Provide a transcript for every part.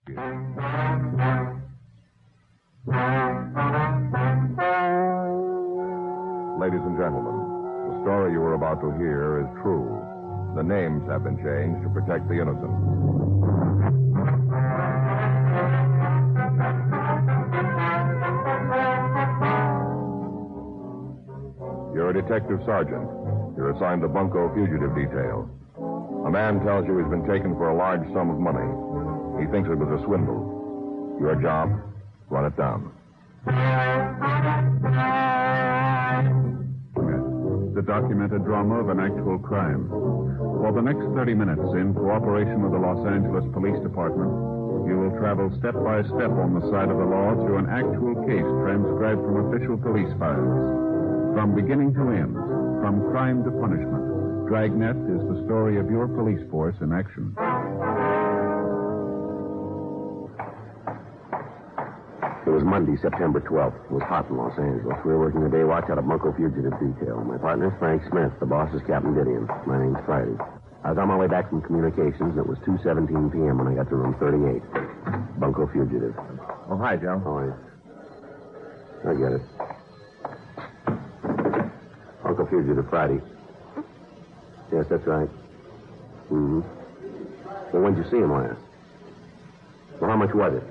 Ladies and gentlemen, the story you are about to hear is true. The names have been changed to protect the innocent. You're a detective sergeant. You're assigned the Bunko fugitive detail. A man tells you he's been taken for a large sum of money. He thinks it was a swindle. Your job, run it down. The documented drama of an actual crime. For the next 30 minutes, in cooperation with the Los Angeles Police Department, you will travel step by step on the side of the law through an actual case transcribed from official police files. From beginning to end, from crime to punishment, Dragnet is the story of your police force in action. It was Monday, September 12th. It was hot in Los Angeles. We were working the day watch out of Bunko Fugitive Detail. My partner's Frank Smith. The boss is Captain Didion. My name's Friday. I was on my way back from communications, and it was 2:17 p.m. when I got to room 38. Bunko Fugitive. Oh, hi, Joe. All right. I get it. Bunko Fugitive, Friday. Yes, that's right. Mm-hmm. Well, when'd you see him last? Well, how much was it?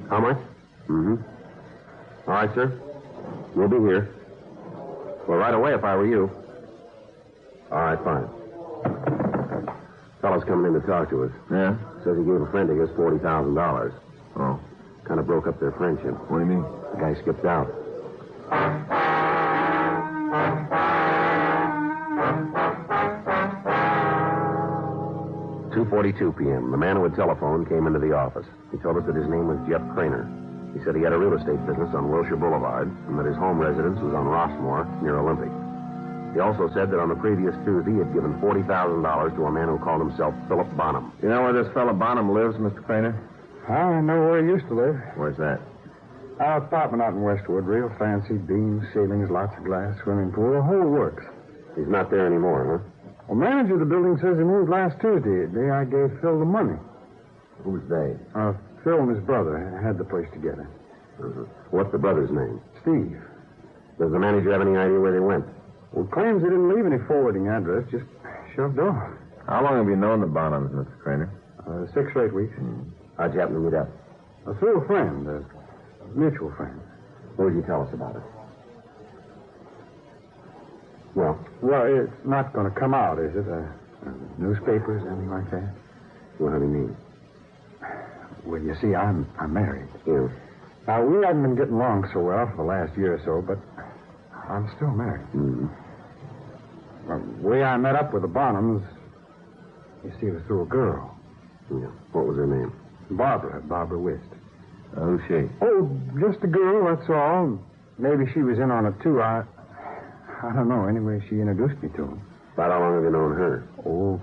How much? Mm-hmm. All right, sir. We'll be here. Well, right away if I were you. All right, fine. Fellow's coming in to talk to us. Yeah? Says he gave a friend of his $40,000. Oh. Kind of broke up their friendship. What do you mean? The guy skipped out. $2:42 p.m. The man who had telephoned came into the office. He told us that his name was Jeff Craner. He said he had a real estate business on Wilshire Boulevard and that his home residence was on Rossmore, near Olympic. He also said that on the previous Tuesday he had given $40,000 to a man who called himself Philip Bonham. You know where this fellow Bonham lives, Mr. Craner? I know where he used to live. Where's that? Our apartment out in Westwood, real fancy, beams, ceilings, lots of glass, swimming pool, the whole works. He's not there anymore, huh? Well, manager of the building says he moved last Tuesday, the day I gave Phil the money. Who's they? Phil and his brother had the place together. Uh-huh. What's the brother's name? Steve. Does the manager have any idea where they went? Well, claims he didn't leave any forwarding address, just shoved off. How long have you known the Bonhams, Mr. Craner? 6 or 8 weeks. How'd you happen to meet up? Through a friend, a mutual friend. What would you tell us about it? Well, it's not going to come out, is it? Newspapers, anything like that? What do you mean? Well, you see, I'm married. Yeah. Now, we haven't been getting along so well for the last year or so, but I'm still married. Mm-hmm. Well, the way I met up with the Bonhams, you see, it was through a girl. Yeah. What was her name? Barbara Wist. Who's she? Oh, just a girl, that's all. Maybe she was in on it, too. I don't know. Anyway, she introduced me to him. About how long have you known her? Oh,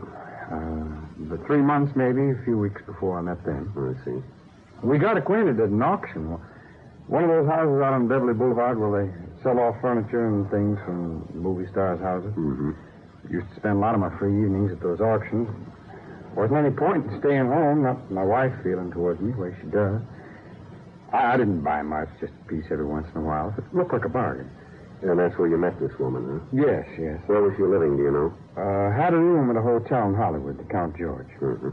but 3 months, maybe, a few weeks before I met them. I see. We got acquainted at an auction. One of those houses out on Beverly Boulevard where they sell off furniture and things from movie stars' houses. Mm-hmm. Used to spend a lot of my free evenings at those auctions. Wasn't any point in staying home, not my wife feeling towards me the way she does. I didn't buy much, just a piece every once in a while. It looked like a bargain. And that's where you met this woman, huh? Yes. Where was she living, do you know? Had a room at a hotel in Hollywood, the Count George. Mm-hmm.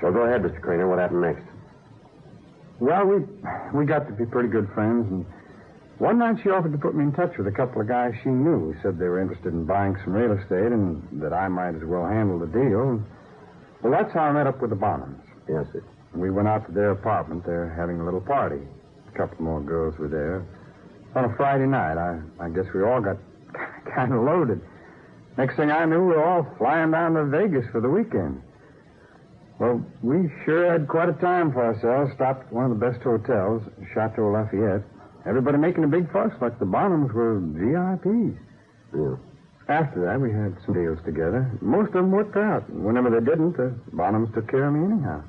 So go ahead, Mr. Craner. What happened next? Well, we got to be pretty good friends, and one night she offered to put me in touch with a couple of guys she knew who said they were interested in buying some real estate and that I might as well handle the deal. Well, that's how I met up with the Bonhams. Yes, sir. We went out to their apartment. They're having a little party. A couple more girls were there. On a Friday night, I guess we all got kind of loaded. Next thing I knew, we were all flying down to Vegas for the weekend. Well, we sure had quite a time for ourselves. Stopped at one of the best hotels, Chateau Lafayette. Everybody making a big fuss like the Bonhams were VIPs. Yeah. After that, we had some deals together. Most of them worked out. Whenever they didn't, the Bonhams took care of me anyhow.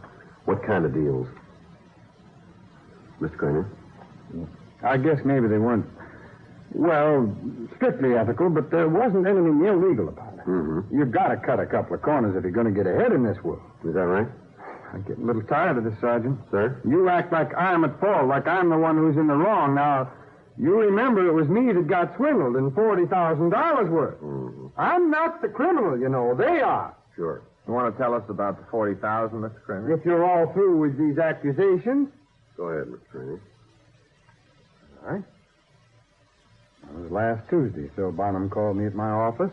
What kind of deals? Mr. Craner? I guess maybe they weren't, well, strictly ethical, but there wasn't anything illegal about it. Mm-hmm. You've got to cut a couple of corners if you're going to get ahead in this world. Is that right? I get a little tired of this, Sergeant. Sir? You act like I'm at fault, like I'm the one who's in the wrong. Now, you remember it was me that got swindled in $40,000 worth. Mm-hmm. I'm not the criminal, you know. They are. Sure. You want to tell us about the $40,000, Mr. Kramer? If you're all through with these accusations. Go ahead, Mr. Trainee. All right. It was last Tuesday. Phil Bonham called me at my office.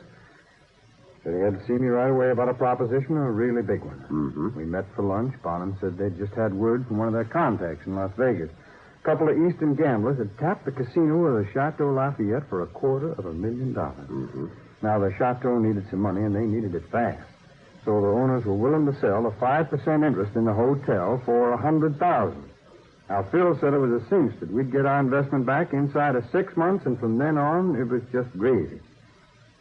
Said he had to see me right away about a proposition, a really big one. Mm-hmm. We met for lunch. Bonham said they'd just had word from one of their contacts in Las Vegas. A couple of Eastern gamblers had tapped the casino of the Chateau Lafayette for $250,000. Mm-hmm. Now, the Chateau needed some money, and they needed it fast. So the owners were willing to sell a 5% interest in the hotel for $100,000. Now, Phil said it was a cinch that we'd get our investment back inside of 6 months, and from then on, it was just gravy.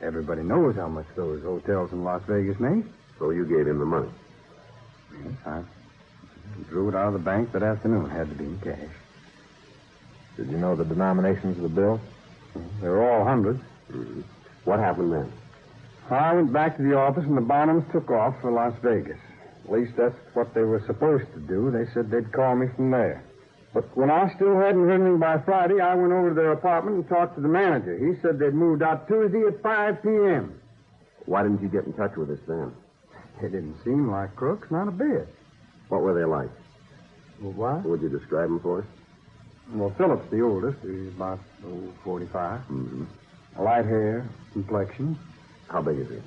Everybody knows how much those hotels in Las Vegas make. So you gave him the money. Yes, I drew it out of the bank that afternoon. Had to be in cash. Did you know the denominations of the bill? They were all hundreds. Mm-hmm. What happened then? I went back to the office, and the Bonhams took off for Las Vegas. At least that's what they were supposed to do. They said they'd call me from there. But when I still hadn't heard anything by Friday, I went over to their apartment and talked to the manager. He said they'd moved out Tuesday at 5 p.m. Why didn't you get in touch with us then? They didn't seem like crooks, not a bit. What were they like? Well, what? Would you describe them for us? Well, Philip's the oldest. He's about 45. Mm-hmm. Light hair, complexion, How big is he?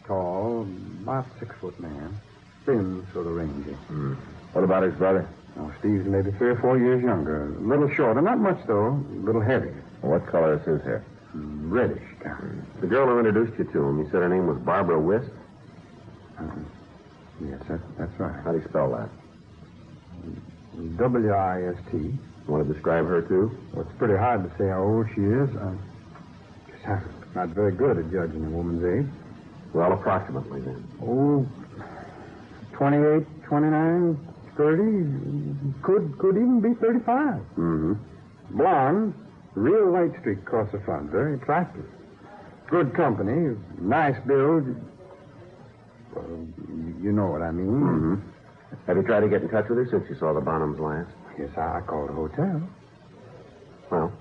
tall, about 6 foot man. Thin, sort of rangy. Mm. What about his brother? Oh, Steve's maybe 3 or 4 years younger. A little shorter, not much though. A little heavier. What color is his hair? Reddish kind. The girl who introduced you to him, you said her name was Barbara Wist? Yes, that's right. How do you spell that? W-I-S-T. You want to describe her, too? Well, it's pretty hard to say how old she is. I'm not very good at judging a woman's age. Well, approximately, then. Oh, 28, 29, 30. Could even be 35. Mm-hmm. Blonde, real light streak across the front. Very attractive. Good company, nice build. Well, you know what I mean. Mm-hmm. Have you tried to get in touch with her since you saw the Bonhams last? Yes, I called a hotel. Well?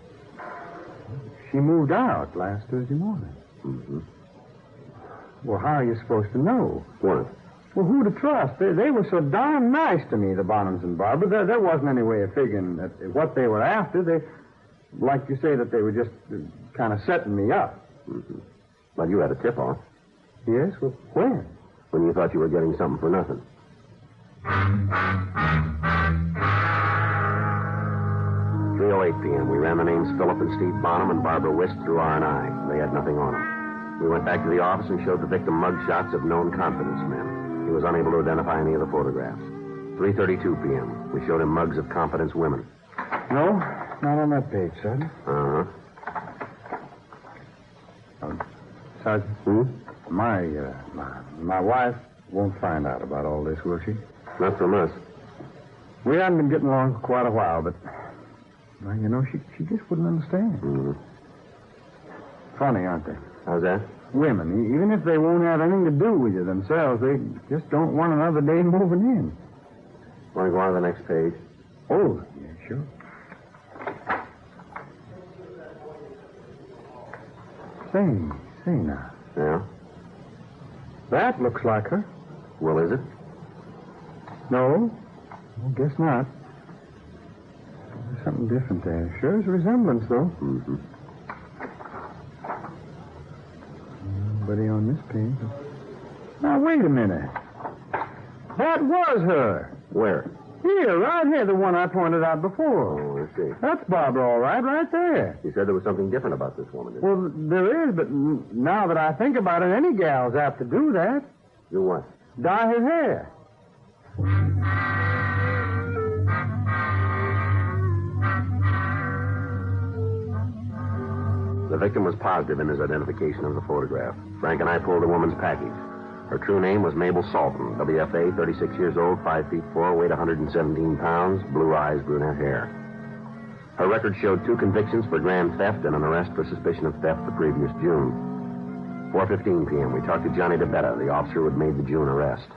She moved out last Tuesday morning. Mm-hmm. Well, how are you supposed to know? What? Well, who to trust? They were so darn nice to me, the Bonhams and Barbara. There wasn't any way of figuring that what they were after. They, like you say, that they were just kind of setting me up. Mm-hmm. Well, you had a tip-off. Yes? Well, when? When you thought you were getting something for nothing. 3:08 p.m. We ran the names Philip and Steve Bonham and Barbara Wist through R&I. They had nothing on them. We went back to the office and showed the victim mug shots of known confidence men. He was unable to identify any of the photographs. 3:32 p.m. We showed him mugs of confidence women. No, not on that page, Sergeant. Uh-huh. Sergeant? My wife won't find out about all this, will she? Not from us. We haven't been getting along for quite a while, but, well, you know, she just wouldn't understand. Mm-hmm. Funny, aren't they? How's that? Women, even if they won't have anything to do with you themselves, they just don't want another day moving in. Want to go on to the next page? Oh, yeah, sure. Say now. Yeah? That looks like her. Well, is it? No, I guess not. There's something different there. Sure is a resemblance, though. Mm-hmm. Nobody on this page. Now, wait a minute. That was her. Where? Here, right here, the one I pointed out before. Oh, I see. That's Barbara, all right there. You said there was something different about this woman, didn't you? Well, there is, but now that I think about it, any gal's apt to do that. Do what? Dye her hair. The victim was positive in his identification of the photograph. Frank and I pulled the woman's package. Her true name was Mabel Salton, WFA, 36 years old, 5 feet 4, weight 117 pounds, blue eyes, brunette hair. Her record showed 2 convictions for grand theft and an arrest for suspicion of theft the previous June. 4:15 p.m. We talked to Johnny DeBetta, the officer who had made the June arrest.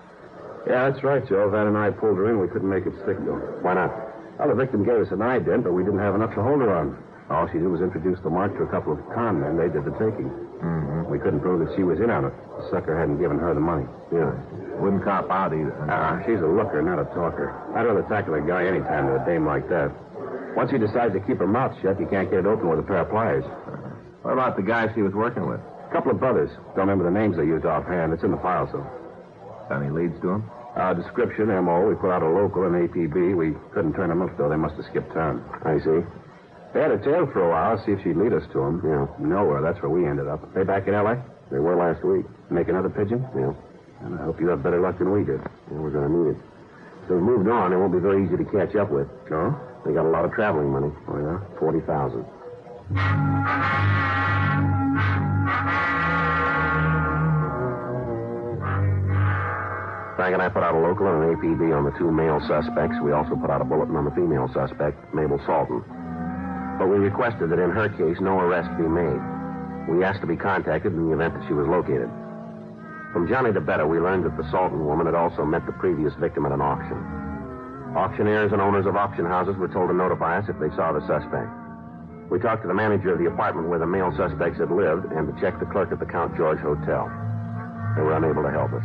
Yeah, that's right, Joe. Van and I pulled her in. We couldn't make it stick, though. Why not? Well, the victim gave us an ident, but we didn't have enough to hold her on. All she did was introduce the mark to a couple of con men. They did the taking. Mm-hmm. We couldn't prove that she was in on it. The sucker hadn't given her the money. Yeah. Wouldn't cop out either. She's a looker, not a talker. I'd rather tackle a guy any time than a dame like that. Once he decides to keep her mouth shut, you can't get it open with a pair of pliers. What about the guy she was working with? A couple of brothers. Don't remember the names they used offhand. It's in the file, so. Any leads to him? Description, M.O. We put out a local and APB. We couldn't turn them up, though. They must have skipped town. I see. They had a tail for a while, see if she'd lead us to them. Yeah. Nowhere. That's where we ended up. They back in L.A.? They were last week. Make another pigeon? Yeah. And I hope you have better luck than we did. Yeah, we're going to need it. So we've moved on. It won't be very easy to catch up with. No? They got a lot of traveling money. Oh, yeah? $40,000. Frank and I put out a local and an APB on the two male suspects. We also put out a bulletin on the female suspect, Mabel Salton. But we requested that in her case, no arrest be made. We asked to be contacted in the event that she was located. From Johnny DeBetta, we learned that the Salton woman had also met the previous victim at an auction. Auctioneers and owners of auction houses were told to notify us if they saw the suspect. We talked to the manager of the apartment where the male suspects had lived and to check the clerk at the Count George Hotel. They were unable to help us.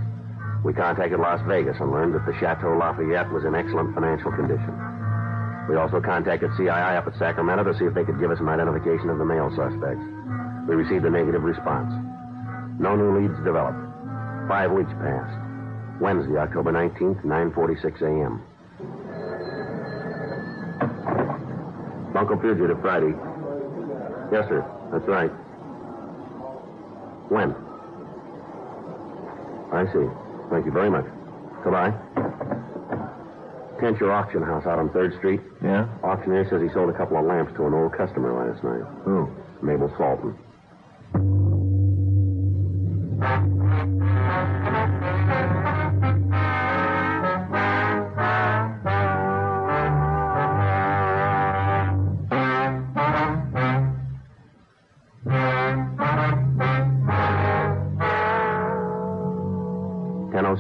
We contacted Las Vegas and learned that the Chateau Lafayette was in excellent financial condition. We also contacted CII up at Sacramento to see if they could give us an identification of the male suspects. We received a negative response. No new leads developed. 5 weeks passed. Wednesday, October 19th, 9:46 a.m. Bunko fugitive Friday. Yes, sir. That's right. When? I see. Thank you very much. Goodbye. Tencher Auction House out on 3rd Street. Yeah? Auctioneer says he sold a couple of lamps to an old customer last night. Who? Mabel Salton.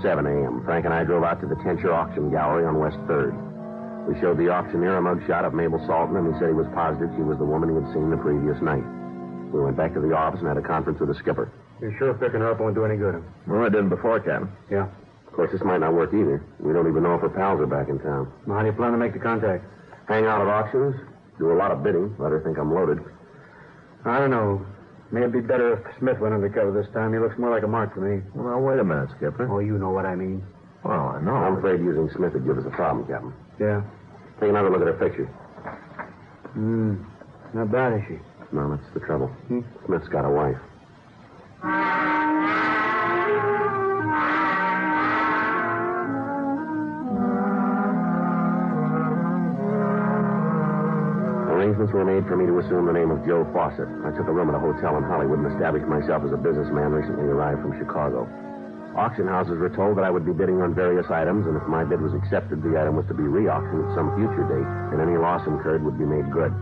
.07 a.m. Frank and I drove out to the Tencher Auction Gallery on West 3rd. We showed the auctioneer a mugshot of Mabel Salton, and he said he was positive she was the woman he had seen the previous night. We went back to the office and had a conference with the skipper. You're sure picking her up won't do any good? Well, it didn't before, Captain. Yeah. Of course, this might not work either. We don't even know if her pals are back in town. Well, how do you plan to make the contact? Hang out at auctions, do a lot of bidding, let her think I'm loaded. I don't know. Maybe it'd be better if Smith went undercover this time. He looks more like a mark to me. Well, now, wait a minute, Skipper. Oh, you know what I mean. Well, I know. I'm afraid using Smith would give us a problem, Captain. Yeah. Take another look at her picture. Not bad, is she? No, that's the trouble. Smith's got a wife. Arrangements were made for me to assume the name of Joe Fawcett. I took a room at a hotel in Hollywood and established myself as a businessman recently arrived from Chicago. Auction houses were told that I would be bidding on various items, and if my bid was accepted, the item was to be re-auctioned at some future date, and any loss incurred would be made good.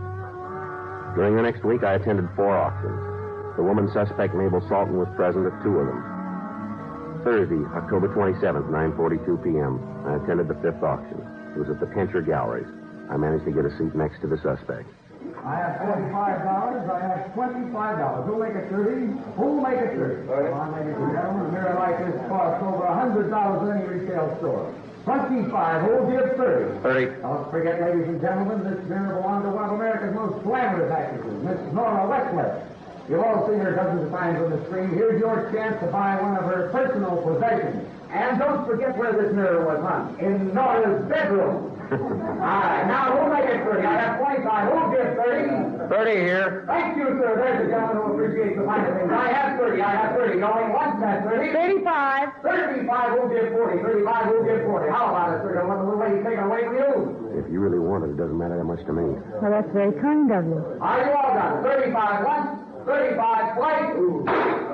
During the next week, I attended 4 auctions. The woman suspect, Mabel Salton, was present at 2 of them. Thursday, October 27th, 9:42 p.m., I attended the 5th auction. It was at the Tencher Galleries. I managed to get a seat next to the suspect. I have $45. I have $25. Who'll make it 30? Who'll make it 30? Come on, ladies and gentlemen. A mirror like this costs over $100 in any retail store. 25. Who'll give 30? 30. Don't forget, ladies and gentlemen, this mirror belongs to one of America's most glamorous actresses, Miss Nora Westler. You've all seen her dozens of times on the screen. Here's your chance to buy one of her personal possessions. And don't forget where this mirror was hung. In Nora's bedroom. All right, now who'll make it 30? I have 25. Who'll give 30? 30 here. Thank you, sir. There's a gentleman who appreciates the finer things. I have 30. I have 30. Going once, that's 30. 35. 35 who'll give 40. 35 who'll give 40. How about it, sir? Don't let the little lady take it away from you. If you really want it, it doesn't matter that much to me. Well, that's very kind of you. Are you all done? 35 once, 35 twice.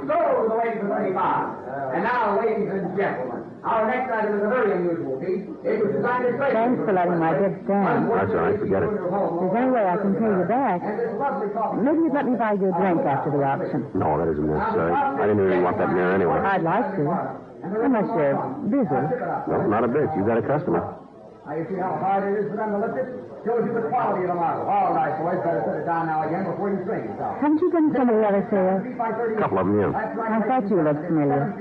So to the lady for 35. And now, ladies and gentlemen, our next item is a very unusual piece. It was designed especially. Thanks for letting my bid stand. That's all right. Forget it. Is there any way I can pay you back? And this lovely coffee. Maybe you'd let me buy you a drink after the auction. No, that isn't necessary. I didn't really want that mirror anyway. I'd like to. Unless you're busy. No, not a bit. You got a customer. Now, you see how hard it is for them to lift it? Shows you the quality of the model. All right, boys, better set it down now again before you strain yourself. Haven't you done some of the other sales? A couple of them, yeah. I thought you looked familiar.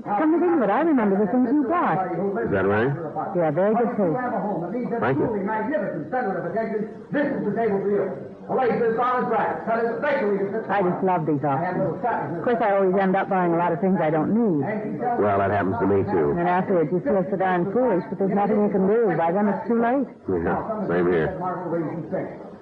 Come to think of it, I remember the things you bought. Is that right? Yeah, very good taste. Thank you. Magnificent center of attention. This is the table for you. The laser is on its back. Cut it bakery. I just love these auctions. Of course, I always end up buying a lot of things I don't need. Well, that happens to me, too. And then afterwards, you feel so darn foolish, but there's nothing you can do. By then, it's too late. Yeah, same here.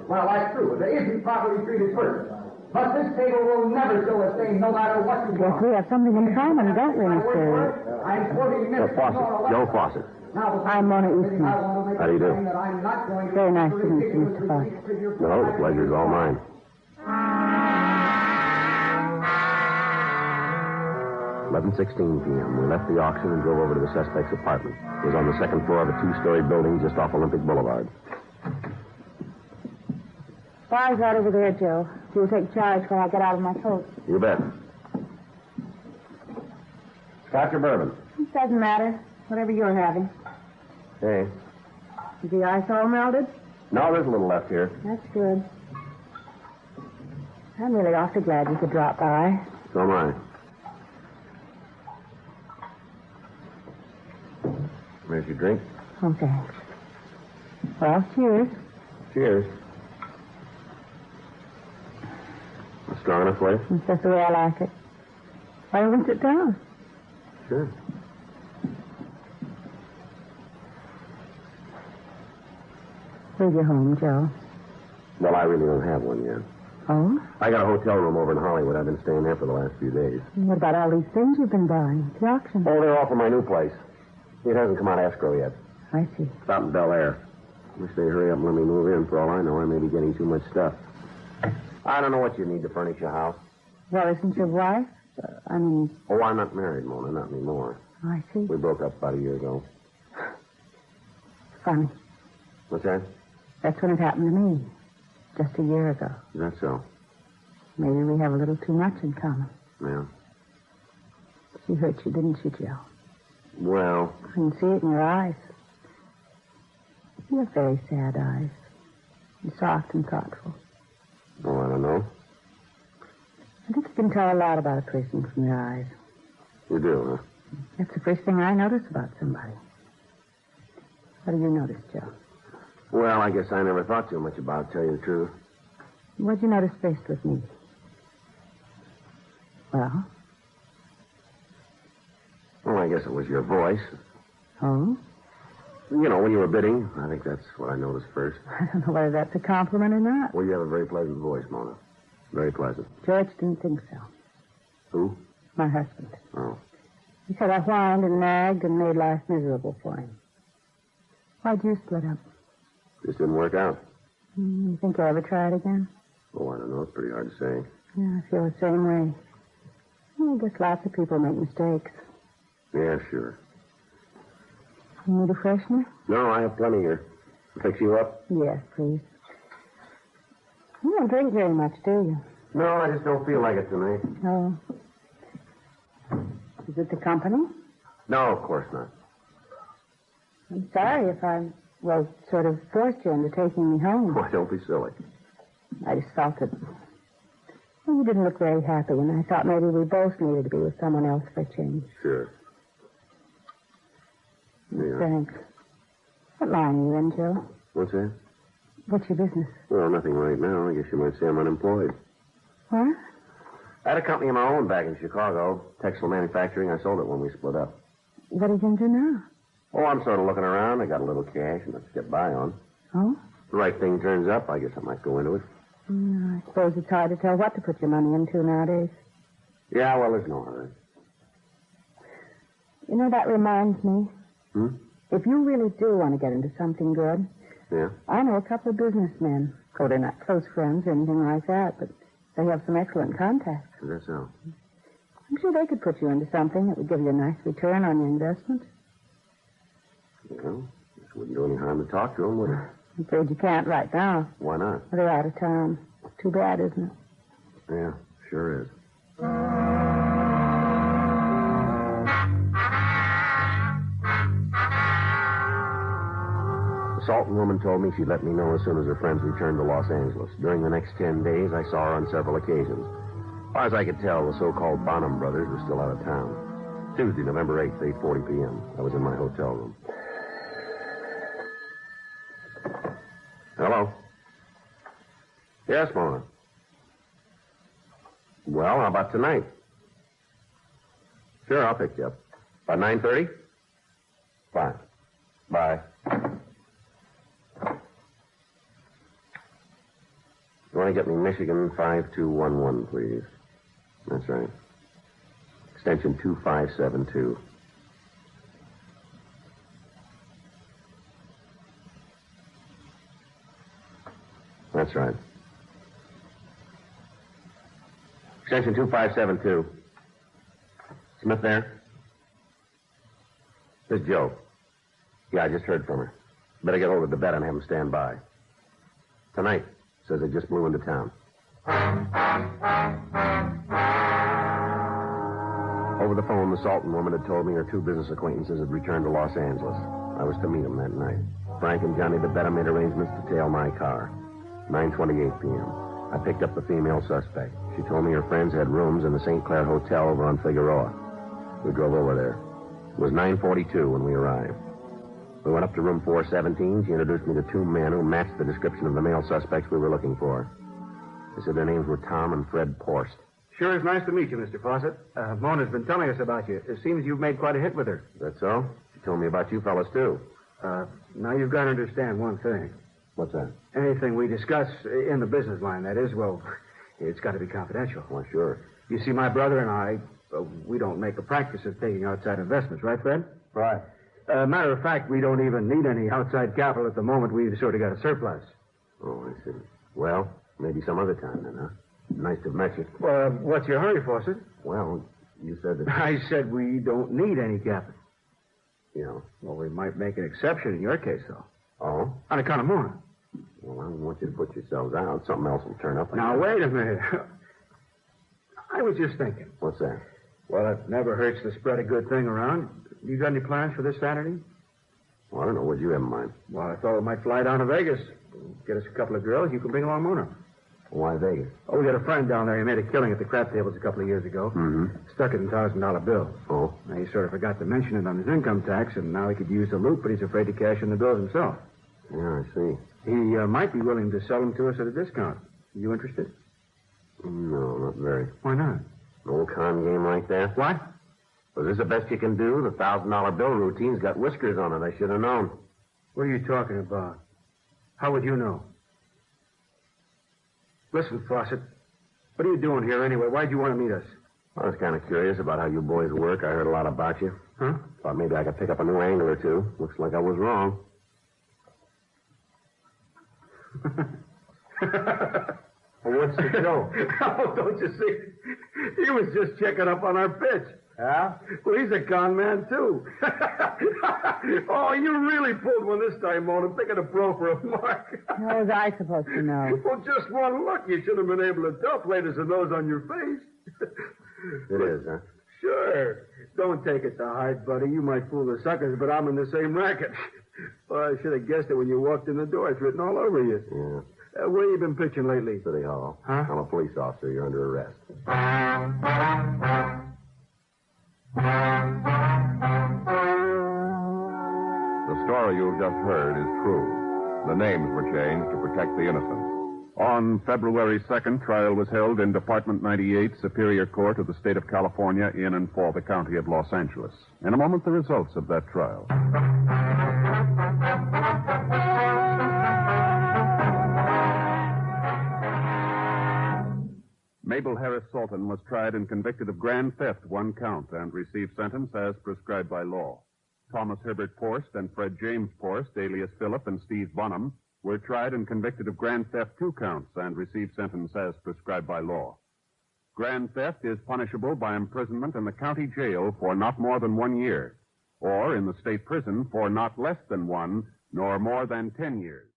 Well, that's true. It isn't properly treated first. But this table will never show a stain no matter what you Yes, want. we have something in common, don't we, Mr. I'm quoting Mr. Fawcett. Joe Fawcett. I'm Mona Eastman. How do you do? Very nice to meet you, Mr. Fawcett. No, the pleasure's all mine. 11:16 p.m. We left the auction and drove over to the suspect's apartment. It was on the second floor of a two-story building just off Olympic Boulevard. Bar's right over there, Joe. You'll take charge while I get out of my coat. You bet. Scotch or bourbon? It doesn't matter. Whatever you're having. Hey. Is the ice all melted? No, there's a little left here. That's good. I'm really awfully glad you could drop by. So am I. Where's your drink? Oh, thanks. Well, cheers. Cheers. It's strong enough for you? That's just the way I like it. Why don't we sit down? Sure. Where's your home, Joe? Well, I really don't have one yet. Oh? I got a hotel room over in Hollywood. I've been staying there for the last few days. What about all these things you've been buying at the auction? Oh, they're all for my new place. It hasn't come out of escrow yet. I see. It's out in Bel Air. Wish they'd hurry up and let me move in. For all I know, I may be getting too much stuff. I don't know what you need to furnish your house. Well, isn't your wife? Oh, I'm not married, Mona. Not anymore. I see. We broke up about a year ago. Funny. What's that? That's when it happened to me. Just a year ago. Is that so? Maybe we have a little too much in common. Yeah. She hurt you, didn't she, Joe? Well, I can see it in your eyes. You have very sad eyes. And soft and thoughtful. oh, I don't know. I think you can tell a lot about a person from your eyes. You do, huh? That's the first thing I notice about somebody. What do you notice, Joe? Well, I guess I never thought too much about it, to tell you the truth. What'd you notice faced with me? Well? Well, I guess it was your voice. Oh? You know, when you were bidding, I think that's what I noticed first. I don't know whether that's a compliment or not. Well, you have a very pleasant voice, Mona. Very pleasant. George didn't think so. Who? My husband. Oh. He said I whined and nagged and made life miserable for him. Why'd you split up? Just didn't work out. You think you'll ever try it again? Oh, I don't know. It's pretty hard to say. Yeah, I feel the same way. Well, I guess lots of people make mistakes. Yeah, sure. You need a freshener? No, I have plenty here. Fix you up? Yes, please. You don't drink very much, do you? No, I just don't feel like it tonight. Oh. Is it the company? No, of course not. I'm sorry if I, sort of forced you into taking me home. Why, don't be silly. I just felt that you didn't look very happy, and I thought maybe we both needed to be with someone else for a change. Sure. Yeah. Thanks. What line are you in, Joe? What's that? What's your business? Well, nothing right now. I guess you might say I'm unemployed. What? I had a company of my own back in Chicago, textile manufacturing. I sold it when we split up. What are you going to do now? Oh, I'm sort of looking around. I got a little cash and let's get by on. Oh? If the right thing turns up, I guess I might go into it. I suppose it's hard to tell what to put your money into nowadays. Yeah, well, there's no hurry. You know, that reminds me. Hmm? If you really do want to get into something good, Yeah? I know a couple of businessmen. Oh, they're not close friends or anything like that, but they have some excellent contacts. Is that so? I'm sure they could put you into something that would give you a nice return on your investment. Well, this wouldn't do any harm to talk to them, would it? I'm afraid you can't right now. Why not? They're out of town. Too bad, isn't it? Yeah, sure is. The Salton woman told me she'd let me know as soon as her friends returned to Los Angeles. During the next 10 days, I saw her on several occasions. As far as I could tell, the so-called Bonham brothers were still out of town. Tuesday, November 8th, 8:40 p.m. I was in my hotel room. Hello? Yes, Mona. Well, how about tonight? Sure, I'll pick you up. By 9:30? Fine. Bye. You want to get me Michigan 5211, please? That's right. Extension 2572. That's right. Extension 2572. Smith there? This is Joe. Yeah, I just heard from her. Better get hold of the bed and have him stand by. Tonight. Says they just blew into town. Over the phone, the Salton woman had told me her two business acquaintances had returned to Los Angeles. I was to meet them that night. Frank and Johnny DeBetta made arrangements to tail my car. 9:28 p.m. I picked up the female suspect. She told me her friends had rooms in the St. Clair Hotel over on Figueroa. We drove over there. It was 9:42 when we arrived. We went up to room 417. She introduced me to two men who matched the description of the male suspects we were looking for. They said their names were Tom and Fred Porst. Sure is nice to meet you, Mr. Fawcett. Mona's been telling us about you. It seems you've made quite a hit with her. Is that so? She told me about you fellas, too. Now you've got to understand one thing. What's that? Anything we discuss in the business line, that is, well, it's got to be confidential. Why, sure. You see, my brother and I, we don't make a practice of taking outside investments, right, Fred? Right. Matter of fact, we don't even need any outside capital at the moment. We've sort of got a surplus. Oh, I see. Well, maybe some other time then, huh? Nice to have met you. Well, what's your hurry, Fawcett? Well, you said that... I said we don't need any capital. You know. Well, we might make an exception in your case, though. Oh? On account of Mona. Well, I don't want you to put yourselves out. Something else will turn up. Now, wait a minute. I was just thinking. What's that? Well, it never hurts to spread a good thing around. You got any plans for this Saturday? Well, I don't know. What do you have in mind? Well, I thought we might fly down to Vegas. Get us a couple of girls. You can bring along Mona. Why Vegas? Oh, we got a friend down there. He made a killing at the crap tables a couple of years ago. Mm-hmm. Stuck it in $1,000 bill. Oh? Now, he sort of forgot to mention it on his income tax, and now he could use the loop, but he's afraid to cash in the bills himself. Yeah, I see. He might be willing to sell them to us at a discount. You interested? No, not very. Why not? An old con game like that? What? Was this the best you can do? The $1,000 bill routine's got whiskers on it. I should have known. What are you talking about? How would you know? Listen, Fawcett, what are you doing here anyway? Why'd you want to meet us? I was kind of curious about how you boys work. I heard a lot about you. Huh? Thought maybe I could pick up a new angle or two. Looks like I was wrong. Well, what's the joke? Oh, don't you see? He was just checking up on our pitch. Yeah? Well, he's a con man, too. Oh, you really pulled one this time, Mona, picking a pro for a mark. How was I supposed to know? Well, just one look. You should have been able to tell. Played as a nose on your face. It is, huh? Sure. Don't take it to heart, buddy. You might fool the suckers, but I'm in the same racket. Well, I should have guessed it when you walked in the door. It's written all over you. Yeah. Where you been pitching lately? City Hall. Huh? I'm a police officer. You're under arrest. The story you've just heard is true. The names were changed to protect the innocent. On February 2nd, trial was held in Department 98, Superior Court of the State of California, in and for the County of Los Angeles. In a moment, the results of that trial. Mabel Harris Salton was tried and convicted of grand theft, one count, and received sentence as prescribed by law. Thomas Herbert Porst and Fred James Porst, alias Philip and Steve Bonham, were tried and convicted of grand theft, two counts, and received sentence as prescribed by law. Grand theft is punishable by imprisonment in the county jail for not more than 1 year, or in the state prison for not less than 1, nor more than 10 years.